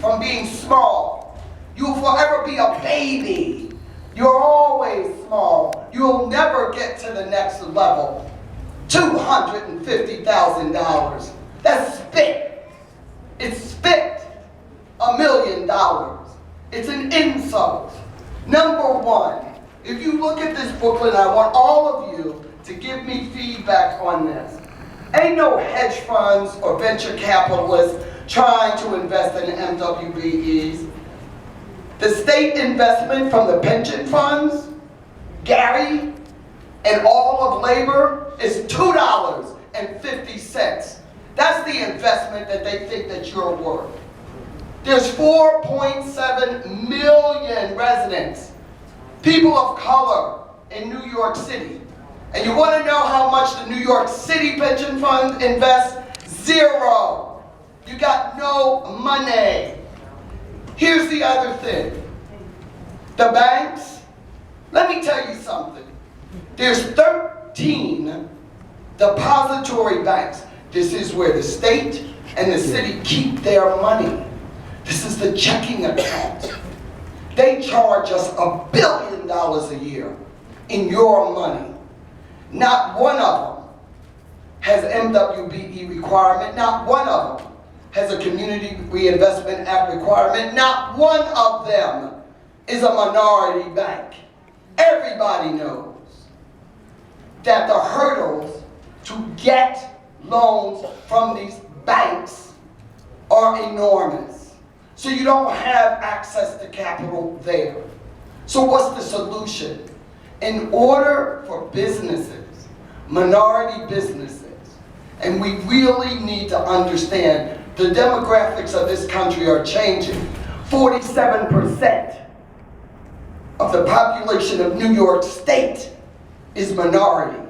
from being small. You will forever be a baby. You're always small. You'll never get to the next level. $250,000. That's spit. It's spit. $1 million. It's an insult. Number one, if you look at this booklet, I want all of you to give me feedback on this. Ain't no hedge funds or venture capitalists trying to invest in MWBEs. The state investment from the pension funds, Gary, and all of labor is $2.50. That's the investment that they think that you're worth. There's 4.7 million residents, people of color in New York City. And you want to know how much the New York City pension fund invests? Zero. You got no money. Here's the other thing. The banks, let me tell you something. There's 13 depository banks. This is where the state and the city keep their money. This is the checking account. They charge us $1 billion a year in your money. Not one of them has MWBE requirement. Not one of them has a Community Reinvestment Act requirement. Not one of them is a minority bank. Everybody knows that the hurdles to get loans from these banks are enormous. So you don't have access to capital there. So what's the solution? In order for businesses, minority businesses, and we really need to understand the demographics of this country are changing. 47% of the population of New York State is minority.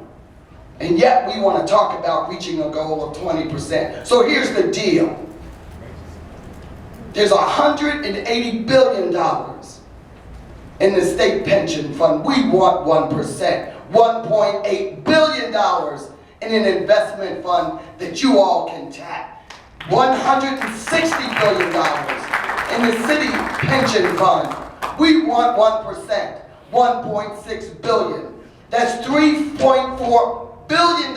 And yet we want to talk about reaching a goal of 20%. So here's the deal. There's $180 billion in the state pension fund. We want 1%. $1.8 billion in an investment fund that you all can tap. $160 billion in the city pension fund. We want 1%. $1.6 billion. That's $3.4 billion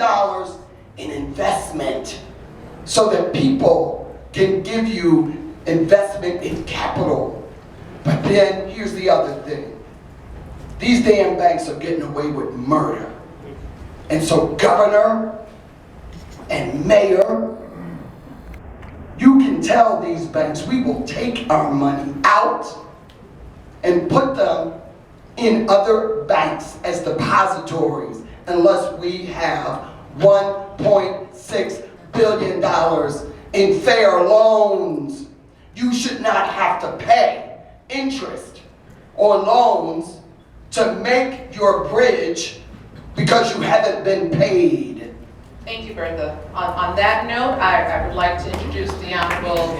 in investment so that people can give you investment in capital. But then here's the other thing. These damn banks are getting away with murder. And so governor and mayor, you can tell these banks, we will take our money out and put them in other banks as depositories unless we have $1.6 billion in fair loans. You should not have to pay interest on loans to make your bridge because you haven't been paid. Thank you, Bertha. On that note, I would like to introduce the Honorable